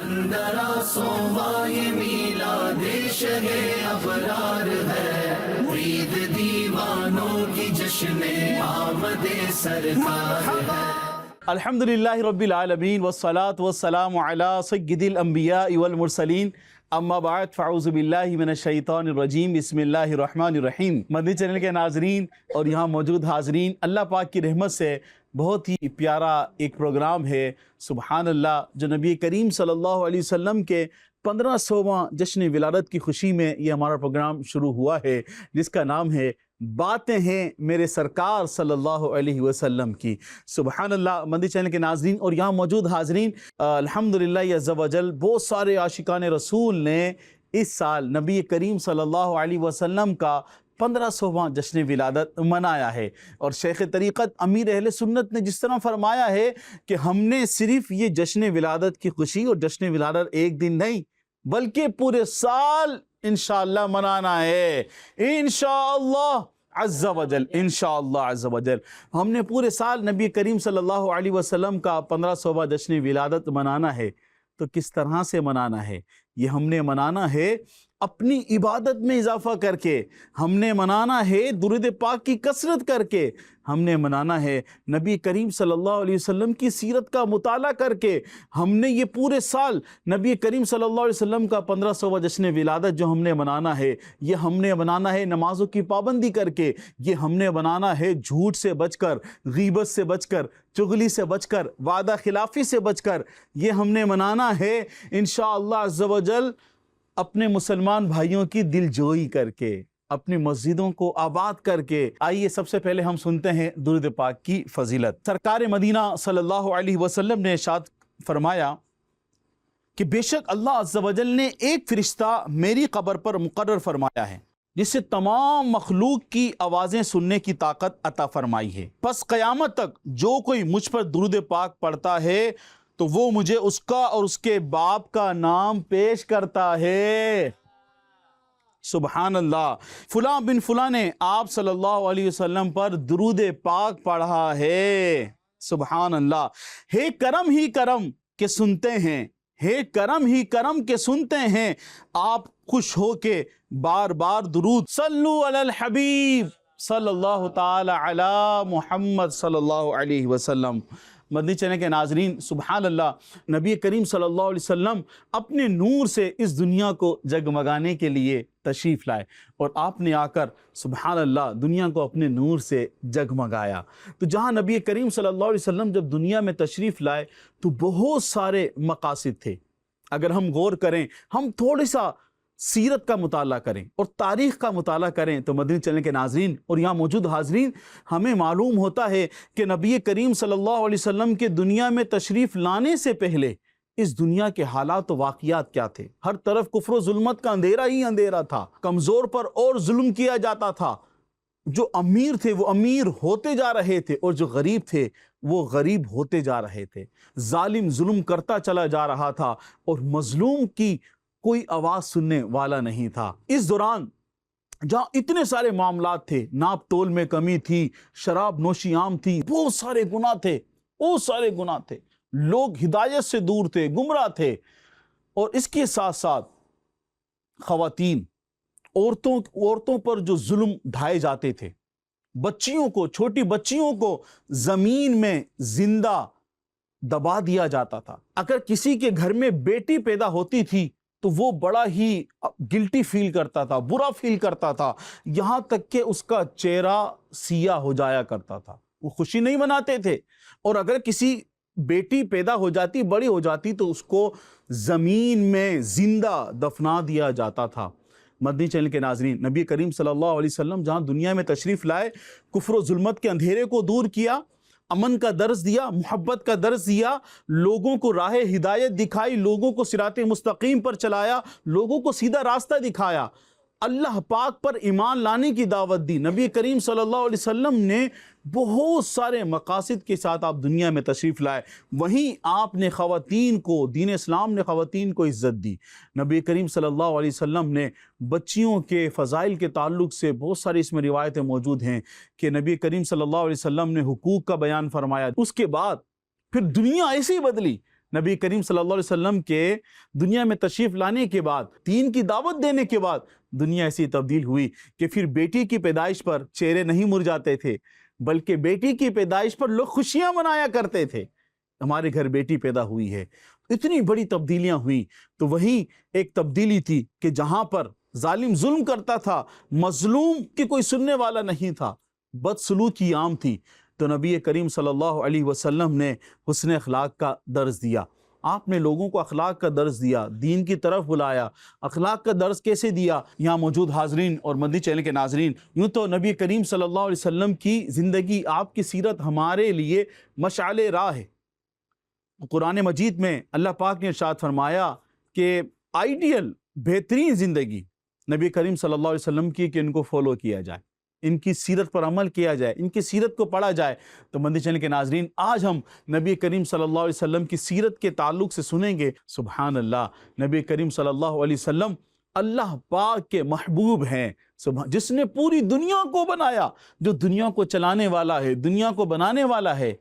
اندرا صوبہ یہ میلاد شہ ابرار ہے، مرید دیوانوں کی جشن آمد سرکار ہے۔ الحمدللہ رب العالمین والصلاة والسلام علی سید الانبیاء والمرسلین، اما بعد فاعوذ باللہ من الشیطان الرجیم، بسم اللہ الرحمن الرحیم۔ مدنی چینل کے ناظرین اور یہاں موجود حاضرین، اللہ پاک کی رحمت سے بہت ہی پیارا ایک پروگرام ہے سبحان اللہ، جو نبی کریم صلی اللہ علیہ وسلم کے 1500واں جشن ولادت کی خوشی میں یہ ہمارا پروگرام شروع ہوا ہے، جس کا نام ہے باتیں ہیں میرے سرکار صلی اللہ علیہ وسلم کی۔ سبحان اللہ مدنی چینل کے ناظرین اور یہاں موجود حاضرین، الحمدللہ عز و جل بہت سارے عاشقان رسول نے اس سال نبی کریم صلی اللہ علیہ وسلم کا 1500واں جشن ولادت منایا ہے، اور شیخ طریقت امیر اہل سنت نے جس طرح فرمایا ہے کہ ہم نے صرف یہ جشن ولادت کی خوشی اور جشن ولادت ایک دن نہیں بلکہ پورے سال انشاءاللہ منانا ہے، انشاءاللہ عز و جل، انشاءاللہ عز و جل ہم نے پورے سال نبی کریم صلی اللہ علیہ وسلم کا 1500واں جشن ولادت منانا ہے۔ تو کس طرح سے منانا ہے؟ یہ ہم نے منانا ہے اپنی عبادت میں اضافہ کر کے، ہم نے منانا ہے درود پاک کی کثرت کر کے، ہم نے منانا ہے نبی کریم صلی اللہ علیہ وسلم کی سیرت کا مطالعہ کر کے۔ ہم نے یہ پورے سال نبی کریم صلی اللہ علیہ وسلم کا 1500واں جشن ولادت جو ہم نے منانا ہے، یہ ہم نے منانا ہے نمازوں کی پابندی کر کے، یہ ہم نے منانا ہے جھوٹ سے بچ کر، غیبت سے بچ کر، چغلی سے بچ کر، وعدہ خلافی سے بچ کر، یہ ہم نے منانا ہے انشاءاللہ عز و جل اپنے مسلمان بھائیوں کی دل جوئی کر کے، اپنی مسجدوں کو آباد کر کے۔ آئیے سب سے پہلے ہم سنتے ہیں درود پاک کی فضیلت۔ سرکار مدینہ صلی اللہ علیہ وسلم نے ارشاد فرمایا کہ بے شک اللہ عز و جل نے ایک فرشتہ میری قبر پر مقرر فرمایا ہے، جس سے تمام مخلوق کی آوازیں سننے کی طاقت عطا فرمائی ہے۔ پس قیامت تک جو کوئی مجھ پر درود پاک پڑھتا ہے تو وہ مجھے اس کا اور اس کے باپ کا نام پیش کرتا ہے۔ سبحان اللہ، فلاں بن فلاں نے آپ صلی اللہ علیہ وسلم پر درود پاک پڑھا ہے۔ سبحان اللہ، ہے کرم ہی کرم کہ سنتے ہیں، ہے کرم ہی کرم کہ سنتے ہیں، آپ خوش ہو کے بار بار درود صلو علی الحبیب صلی اللہ تعالی علی محمد صلی اللہ علیہ وسلم۔ مدنی چینل کے ناظرین سبحان اللہ، نبی کریم صلی اللہ علیہ وسلم اپنے نور سے اس دنیا کو جگمگانے کے لیے تشریف لائے، اور آپ نے آ کر سبحان اللہ دنیا کو اپنے نور سے جگمگایا۔ تو جہاں نبی کریم صلی اللہ علیہ وسلم جب دنیا میں تشریف لائے تو بہت سارے مقاصد تھے۔ اگر ہم غور کریں، ہم تھوڑی سا سیرت کا مطالعہ کریں اور تاریخ کا مطالعہ کریں تو مدنی چینل کے ناظرین اور یہاں موجود حاضرین، ہمیں معلوم ہوتا ہے کہ نبی کریم صلی اللہ علیہ وسلم کے دنیا میں تشریف لانے سے پہلے اس دنیا کے حالات و واقعات کیا تھے۔ ہر طرف کفر و ظلمت کا اندھیرا ہی اندھیرا تھا، کمزور پر اور ظلم کیا جاتا تھا، جو امیر تھے وہ امیر ہوتے جا رہے تھے اور جو غریب تھے وہ غریب ہوتے جا رہے تھے، ظالم ظلم کرتا چلا جا رہا تھا اور مظلوم کی کوئی آواز سننے والا نہیں تھا۔ اس دوران جہاں اتنے سارے معاملات تھے، ناپ تول میں کمی تھی، شراب نوشی عام تھی، بہت سارے گناہ تھے، بہت سارے گناہ تھے، لوگ ہدایت سے دور تھے، گمراہ تھے، اور اس کے ساتھ ساتھ خواتین، عورتوں پر جو ظلم ڈھائے جاتے تھے، بچیوں کو، چھوٹی بچیوں کو زمین میں زندہ دبا دیا جاتا تھا۔ اگر کسی کے گھر میں بیٹی پیدا ہوتی تھی تو وہ بڑا ہی گلٹی فیل کرتا تھا، برا فیل کرتا تھا، یہاں تک کہ اس کا چہرہ سیاہ ہو جایا کرتا تھا، وہ خوشی نہیں مناتے تھے۔ اور اگر کسی بیٹی پیدا ہو جاتی، بڑی ہو جاتی، تو اس کو زمین میں زندہ دفنا دیا جاتا تھا۔ مدنی چینل کے ناظرین، نبی کریم صلی اللہ علیہ وسلم جہاں دنیا میں تشریف لائے، کفر و ظلمت کے اندھیرے کو دور کیا، امن کا درس دیا، محبت کا درس دیا، لوگوں کو راہ ہدایت دکھائی، لوگوں کو صراط مستقیم پر چلایا، لوگوں کو سیدھا راستہ دکھایا، اللہ پاک پر ایمان لانے کی دعوت دی۔ نبی کریم صلی اللہ علیہ وسلم نے بہت سارے مقاصد کے ساتھ آپ دنیا میں تشریف لائے، وہیں آپ نے خواتین کو، دین اسلام نے خواتین کو عزت دی۔ نبی کریم صلی اللہ علیہ وسلم نے بچیوں کے فضائل کے تعلق سے بہت ساری اس میں روایتیں موجود ہیں کہ نبی کریم صلی اللہ علیہ وسلم نے حقوق کا بیان فرمایا۔ اس کے بعد پھر دنیا ایسی بدلی، نبی کریم صلی اللہ علیہ وسلم کے دنیا میں تشریف لانے کے بعد، دین کی دعوت دینے کے بعد دنیا ایسی تبدیل ہوئی کہ پھر بیٹی کی پیدائش پر چہرے نہیں مرجھاتے تھے، بلکہ بیٹی کی پیدائش پر لوگ خوشیاں منایا کرتے تھے، ہمارے گھر بیٹی پیدا ہوئی ہے۔ اتنی بڑی تبدیلیاں ہوئیں، تو وہی ایک تبدیلی تھی کہ جہاں پر ظالم ظلم کرتا تھا، مظلوم کی کوئی سننے والا نہیں تھا، بدسلوکی عام تھی، تو نبی کریم صلی اللہ علیہ وسلم نے حسن اخلاق کا درس دیا۔ آپ نے لوگوں کو اخلاق کا درس دیا، دین کی طرف بلایا۔ اخلاق کا درس کیسے دیا؟ یہاں موجود حاضرین اور مدنی چینل کے ناظرین، یوں تو نبی کریم صلی اللہ علیہ وسلم کی زندگی، آپ کی سیرت ہمارے لیے مشعل راہ ہے۔ قرآن مجید میں اللہ پاک نے ارشاد فرمایا کہ آئیڈیل، بہترین زندگی نبی کریم صلی اللہ علیہ وسلم کی کہ ان کو فالو کیا جائے، ان کی سیرت پر عمل کیا جائے، ان کی سیرت کو پڑھا جائے۔ تو مدنی چینل کے ناظرین، آج ہم نبی کریم صلی اللہ علیہ وسلم کی سیرت کے تعلق سے سنیں گے۔ سبحان اللہ، نبی کریم صلی اللہ علیہ وسلم اللہ پاک کے محبوب ہیں، جس نے پوری دنیا کو بنایا، جو دنیا کو چلانے والا ہے، دنیا کو بنانے والا ہے۔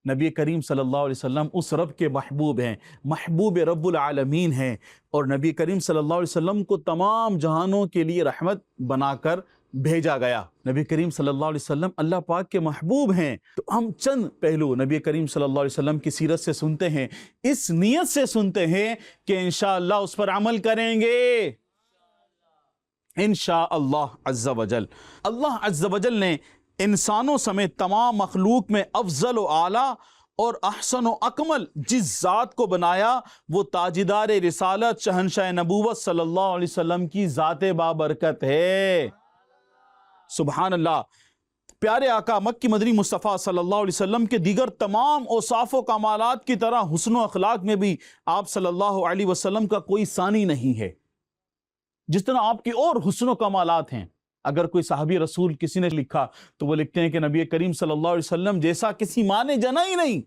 نبی کریم صلی اللہ علیہ وسلم اس رب کے محبوب ہیں، محبوب رب العالمین ہیں، اور نبی کریم صلی اللہ علیہ وسلم کو تمام جہانوں کے لیے رحمت بنا کر بھیجا گیا۔ نبی کریم صلی اللہ علیہ وسلم اللہ پاک کے محبوب ہیں۔ تو ہم چند پہلو نبی کریم صلی اللہ علیہ وسلم کی سیرت سے سنتے ہیں، اس نیت سے سنتے ہیں کہ انشاءاللہ اس پر عمل کریں گے، انشاءاللہ عز و جل۔ اللہ عز و جل نے انسانوں سمیت تمام مخلوق میں افضل و اعلیٰ اور احسن و اکمل جس ذات کو بنایا، وہ تاجدار رسالت شہنشاہ نبوت صلی اللہ علیہ وسلم کی ذات بابرکت ہے۔ سبحان اللہ۔ پیارے آقا مکی مدنی مصطفیٰ صلی اللہ علیہ وسلم کے دیگر تمام اوصاف و کمالات کی طرح حسن و اخلاق میں بھی آپ صلی اللہ علیہ وسلم کا کوئی ثانی نہیں ہے۔ جس طرح آپ کی اور حسن و کمالات ہیں، اگر کوئی صحابی رسول کسی نے لکھا تو وہ لکھتے ہیں کہ نبی کریم صلی اللہ علیہ وسلم جیسا کسی ماں نے جنا ہی نہیں۔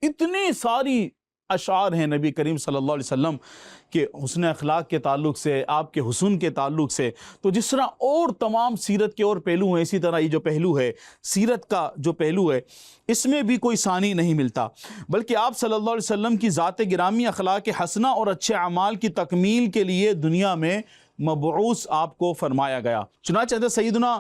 اتنی ساری اشعار ہیں نبی کریم صلی اللہ علیہ وسلم کے حسن اخلاق کے تعلق سے، آپ کے حسن کے تعلق سے۔ تو جس طرح اور تمام سیرت کے اور پہلو ہیں، اسی طرح یہ جو پہلو ہے، سیرت کا جو پہلو ہے، اس میں بھی کوئی ثانی نہیں ملتا، بلکہ آپ صلی اللہ علیہ وسلم کی ذات گرامی، اخلاق حسنہ اور اچھے اعمال کی تکمیل کے لیے دنیا میں مبعوث آپ کو فرمایا گیا۔ چنانچہ حضرت سیدنا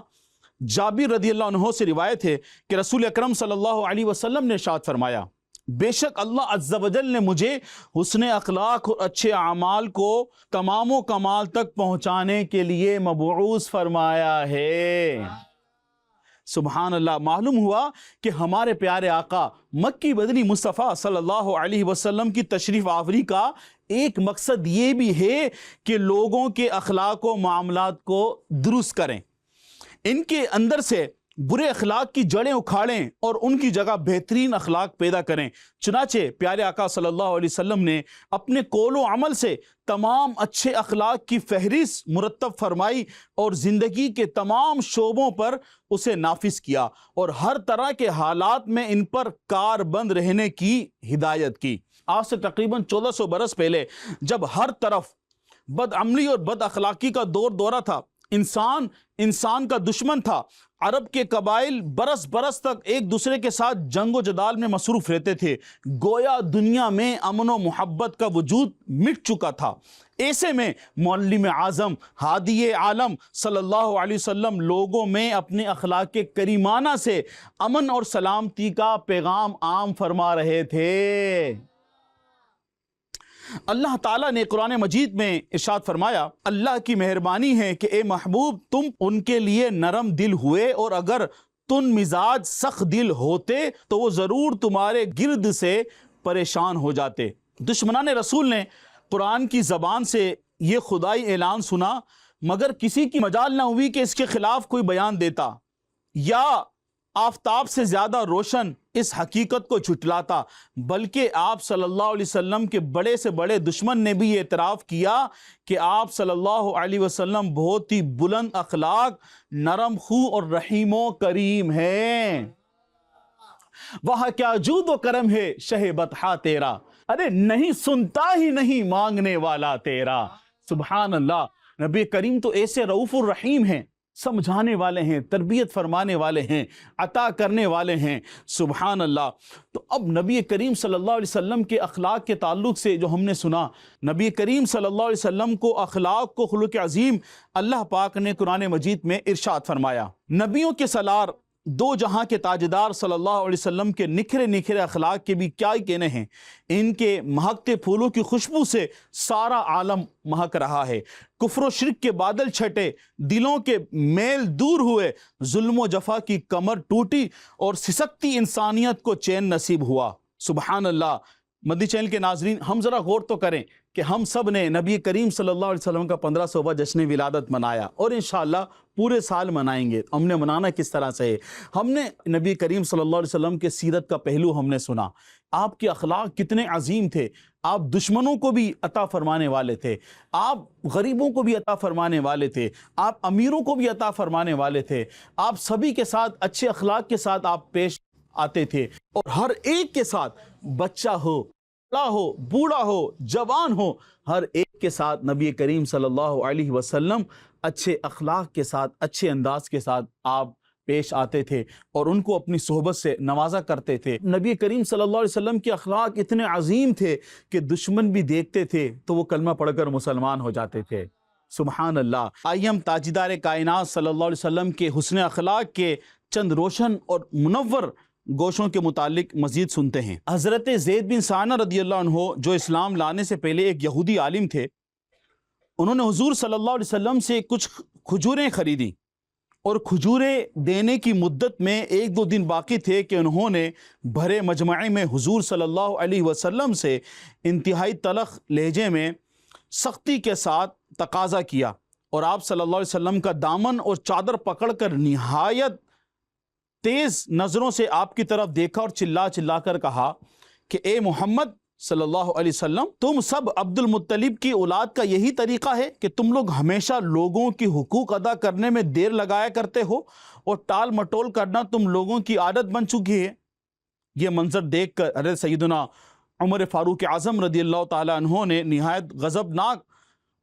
جابر رضی اللہ عنہ سے روایت ہے کہ رسول اکرم صلی اللہ علیہ وسلم نے ارشاد فرمایا، بے شک اللہ عز و جل نے مجھے حسن اخلاق اور اچھے اعمال کو تمام و کمال تک پہنچانے کے لیے مبعوث فرمایا ہے۔ سبحان اللہ۔ معلوم ہوا کہ ہمارے پیارے آقا مکی مدنی مصطفیٰ صلی اللہ علیہ وسلم کی تشریف آوری کا ایک مقصد یہ بھی ہے کہ لوگوں کے اخلاق و معاملات کو درست کریں، ان کے اندر سے برے اخلاق کی جڑیں اکھاڑیں اور ان کی جگہ بہترین اخلاق پیدا کریں۔ چنانچہ پیارے آقا صلی اللہ علیہ وسلم نے اپنے قول و عمل سے تمام اچھے اخلاق کی فہرست مرتب فرمائی اور زندگی کے تمام شعبوں پر اسے نافذ کیا، اور ہر طرح کے حالات میں ان پر کاربند رہنے کی ہدایت کی۔ آج سے تقریباً 1400 برس پہلے جب ہر طرف بد عملی اور بد اخلاقی کا دورہ تھا، انسان کا دشمن تھا، عرب کے قبائل برس برس تک ایک دوسرے کے ساتھ جنگ و جدال میں مصروف رہتے تھے، گویا دنیا میں امن و محبت کا وجود مٹ چکا تھا۔ ایسے میں معلم اعظم ہادی عالم صلی اللہ علیہ وسلم لوگوں میں اپنے اخلاق کریمانہ سے امن اور سلامتی کا پیغام عام فرما رہے تھے۔ اللہ تعالیٰ نے قرآن مجید میں ارشاد فرمایا، اللہ کی مہربانی ہے کہ اے محبوب تم ان کے لیے نرم دل ہوئے، اور اگر تم مزاج سخت دل ہوتے تو وہ ضرور تمہارے گرد سے پریشان ہو جاتے۔ دشمنان رسول نے قرآن کی زبان سے یہ خدائی اعلان سنا، مگر کسی کی مجال نہ ہوئی کہ اس کے خلاف کوئی بیان دیتا یا آفتاب سے زیادہ روشن اس حقیقت کو جھٹلاتا، بلکہ آپ صلی اللہ علیہ وسلم کے بڑے سے بڑے دشمن نے بھی یہ اعتراف کیا کہ آپ صلی اللہ علیہ وسلم بہت ہی بلند اخلاق، نرم خو اور رحیم و کریم ہیں۔ وہاں کیا جود و کرم ہے شہ بطحا تیرا، ارے نہیں سنتا ہی نہیں مانگنے والا تیرا۔ سبحان اللہ۔ نبی کریم تو ایسے رؤوف الرحیم ہیں، سمجھانے والے ہیں، تربیت فرمانے والے ہیں، عطا کرنے والے ہیں۔ سبحان اللہ۔ تو اب نبی کریم صلی اللہ علیہ وسلم کے اخلاق کے تعلق سے جو ہم نے سنا، نبی کریم صلی اللہ علیہ وسلم کو اخلاق کو خلق عظیم اللہ پاک نے قرآن مجید میں ارشاد فرمایا۔ نبیوں کے سالار، دو جہاں کے تاجدار صلی اللہ علیہ وسلم کے نکھرے نکھرے اخلاق کے بھی کیا ہی کہنے ہیں۔ ان کے مہکتے پھولوں کی خوشبو سے سارا عالم مہک رہا ہے۔ کفر و شرک کے بادل چھٹے، دلوں کے میل دور ہوئے، ظلم و جفا کی کمر ٹوٹی اور سسکتی انسانیت کو چین نصیب ہوا۔ سبحان اللہ۔ مدنی چینل کے ناظرین، ہم ذرا غور تو کریں کہ ہم سب نے نبی کریم صلی اللہ علیہ وسلم کا 1500واں جشن ولادت منایا، اور انشاءاللہ پورے سال منائیں گے۔ ہم نے منانا کس طرح سے ہے؟ ہم نے نبی کریم صلی اللہ علیہ وسلم کے سیرت کا پہلو ہم نے سنا، آپ کے اخلاق کتنے عظیم تھے۔ آپ دشمنوں کو بھی عطا فرمانے والے تھے، آپ غریبوں کو بھی عطا فرمانے والے تھے، آپ امیروں کو بھی عطا فرمانے والے تھے، آپ سبھی کے ساتھ اچھے اخلاق کے ساتھ آپ پیش آتے تھے، اور ہر ایک کے ساتھ، بچہ ہو، بڑا ہو، بوڑھا ہو، جوان ہو، ہر ایک کے ساتھ نبی کریم صلی اللہ علیہ وسلم اچھے اخلاق کے ساتھ، اچھے انداز کے ساتھ آپ پیش آتے تھے اور ان کو اپنی صحبت سے نوازا کرتے تھے۔ نبی کریم صلی اللہ علیہ وسلم کے اخلاق اتنے عظیم تھے کہ دشمن بھی دیکھتے تھے تو وہ کلمہ پڑھ کر مسلمان ہو جاتے تھے۔ سبحان اللہ۔ آئیے ہم تاجدار کائنات صلی اللہ علیہ وسلم کے حسن اخلاق کے چند روشن اور منور گوشوں کے متعلق مزید سنتے ہیں۔ حضرت زید بن ثانہ رضی اللہ عنہ، جو اسلام لانے سے پہلے ایک یہودی عالم تھے، انہوں نے حضور صلی اللہ علیہ وسلم سے کچھ کھجوریں خریدی، اور کھجوریں دینے کی مدت میں 1-2 دن باقی تھے کہ انہوں نے بھرے مجمع میں حضور صلی اللہ علیہ وسلم سے انتہائی تلخ لہجے میں سختی کے ساتھ تقاضا کیا، اور آپ صلی اللہ علیہ وسلم کا دامن اور چادر پکڑ کر نہایت تیز نظروں سے آپ کی طرف دیکھا اور چلا چلا کر کہا کہ اے محمد صلی اللہ علیہ وسلم، تم سب عبد المطلب کی اولاد کا یہی طریقہ ہے کہ تم لوگ ہمیشہ لوگوں کی حقوق ادا کرنے میں دیر لگایا کرتے ہو، اور ٹال مٹول کرنا تم لوگوں کی عادت بن چکی ہے۔ یہ منظر دیکھ کر حضرت سیدنا عمر فاروق اعظم رضی اللہ تعالی عنہ نے نہایت غضبناک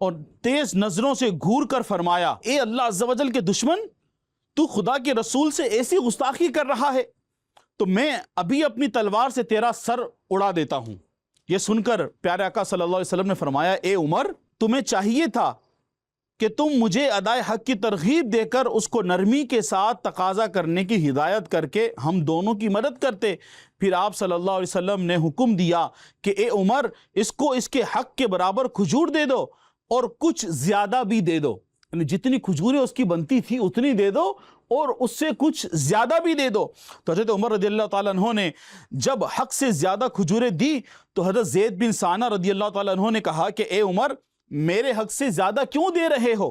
اور تیز نظروں سے گھور کر فرمایا، اے اللہ عز و جل کے دشمن، تو خدا کے رسول سے ایسی گستاخی کر رہا ہے تو میں ابھی اپنی تلوار سے تیرا سر اڑا دیتا ہوں۔ یہ سن کر پیارے آقا صلی اللہ علیہ وسلم نے فرمایا، اے عمر، تمہیں چاہیے تھا کہ تم مجھے ادائے حق کی ترغیب دے کر اس کو نرمی کے ساتھ تقاضا کرنے کی ہدایت کر کے ہم دونوں کی مدد کرتے۔ پھر آپ صلی اللہ علیہ وسلم نے حکم دیا کہ اے عمر، اس کو اس کے حق کے برابر کھجور دے دو، اور کچھ زیادہ بھی دے دو، یعنی جتنی کھجوریں اس کی بنتی تھی اتنی دے دو، اور اس سے کچھ زیادہ بھی دے دو۔ تو حضرت عمر رضی اللہ تعالیٰ عنہ نے جب حق سے زیادہ کھجوریں دی تو حضرت زید بن ثانہ رضی اللہ تعالیٰ عنہ نے کہا کہ اے عمر، میرے حق سے زیادہ کیوں دے رہے ہو؟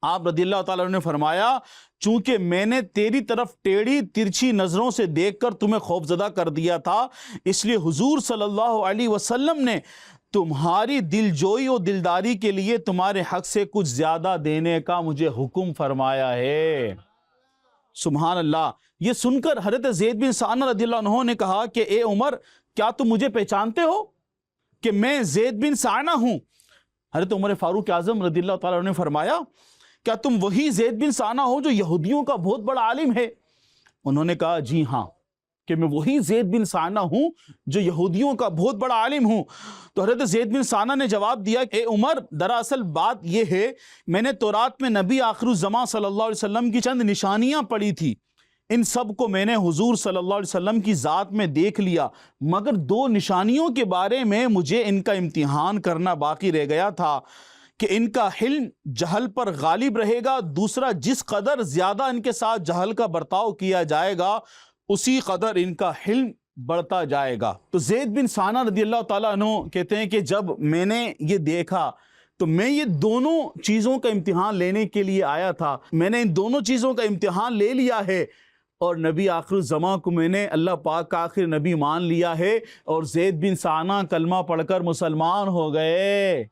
آپ رضی اللہ تعالیٰ عنہ نے فرمایا، چونکہ میں نے تیری طرف ٹیڑھی ترچھی نظروں سے دیکھ کر تمہیں خوفزدہ کر دیا تھا، اس لیے حضور صلی اللہ علیہ وسلم نے تمہاری دل جوئی اور دلداری کے لیے تمہارے حق سے کچھ زیادہ دینے کا مجھے حکم فرمایا ہے۔ سبحان اللہ۔ یہ سن کر حضرت زید بن ثانہ رضی اللہ عنہ نے کہا کہ اے عمر، کیا تم مجھے پہچانتے ہو کہ میں زید بن ثانہ ہوں؟ حضرت عمر فاروق اعظم رضی اللہ تعالیٰ عنہ نے فرمایا، کیا تم وہی زید بن ثانہ ہو جو یہودیوں کا بہت بڑا عالم ہے؟ انہوں نے کہا جی ہاں، کہ میں وہی زید بن ثانہ ہوں جو یہودیوں کا بہت بڑا عالم ہوں۔ تو حضرت زید بن ثانہ نے جواب دیا کہ اے عمر، دراصل بات یہ ہے، میں نے تورات میں نبی آخر الزماں صلی اللہ علیہ وسلم کی چند نشانیاں پڑھی تھی، ان سب کو میں نے حضور صلی اللہ علیہ وسلم کی ذات میں دیکھ لیا، مگر 2 نشانیوں کے بارے میں مجھے ان کا امتحان کرنا باقی رہ گیا تھا کہ ان کا حلم جہل پر غالب رہے گا، دوسرا جس قدر زیادہ ان کے ساتھ جہل کا برتاؤ کیا جائے گا اسی قدر ان کا حلم بڑھتا جائے گا۔ تو زید بن ثانہ رضی اللہ تعالیٰ عنہ کہتے ہیں کہ جب میں نے یہ دیکھا تو میں یہ دونوں چیزوں کا امتحان لینے کے لیے آیا تھا، میں نے ان دونوں چیزوں کا امتحان لے لیا ہے، اور نبی آخر الزماں کو میں نے اللہ پاک کا آخر نبی مان لیا ہے، اور زید بن ثانہ کلمہ پڑھ کر مسلمان ہو گئے۔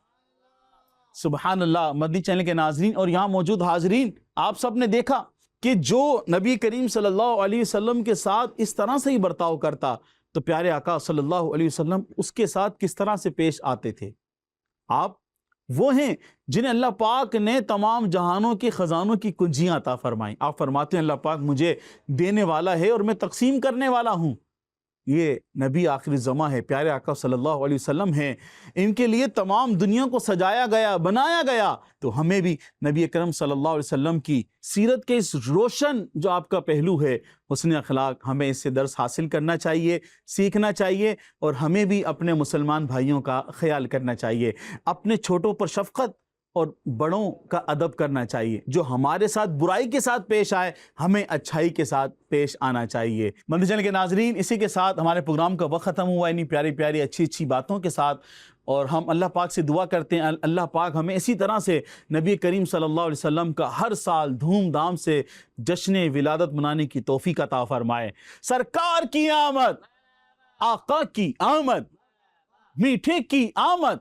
سبحان اللہ۔ مدنی چینل کے ناظرین اور یہاں موجود حاضرین، آپ سب نے دیکھا کہ جو نبی کریم صلی اللہ علیہ وسلم کے ساتھ اس طرح سے ہی برتاؤ کرتا تو پیارے آقا صلی اللہ علیہ وسلم اس کے ساتھ کس طرح سے پیش آتے تھے۔ آپ وہ ہیں جنہیں اللہ پاک نے تمام جہانوں کے خزانوں کی کنجیاں عطا فرمائیں۔ آپ فرماتے ہیں اللہ پاک مجھے دینے والا ہے اور میں تقسیم کرنے والا ہوں۔ یہ نبی آخر زماں ہے، پیارے آقا صلی اللہ علیہ وسلم ہیں، ان کے لیے تمام دنیا کو سجایا گیا، بنایا گیا۔ تو ہمیں بھی نبی اکرم صلی اللہ علیہ وسلم کی سیرت کے اس روشن جو آپ کا پہلو ہے حسن اخلاق، ہمیں اس سے درس حاصل کرنا چاہیے، سیکھنا چاہیے، اور ہمیں بھی اپنے مسلمان بھائیوں کا خیال کرنا چاہیے، اپنے چھوٹوں پر شفقت اور بڑوں کا ادب کرنا چاہیے۔ جو ہمارے ساتھ برائی کے ساتھ پیش آئے ہمیں اچھائی کے ساتھ پیش آنا چاہیے۔ مدنی چینل کے ناظرین، اسی کے ساتھ ہمارے پروگرام کا وقت ختم ہوا، انہی پیاری پیاری اچھی اچھی باتوں کے ساتھ، اور ہم اللہ پاک سے دعا کرتے ہیں اللہ پاک ہمیں اسی طرح سے نبی کریم صلی اللہ علیہ وسلم کا ہر سال دھوم دھام سے جشن ولادت منانے کی توفیق عطا فرمائے۔ سرکار کی آمد، آقا کی آمد، میٹھے کی آمد،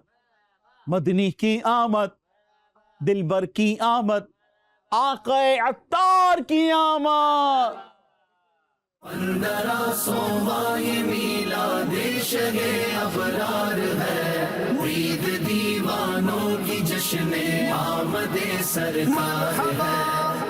مدنی کی آمد، دلبر کی آمد، آقا عطار کی آمد۔ اندرا صوبائے میلاد شہ ابرار ہے، عید دیوانوں کی جشن آمد سرکار ہے۔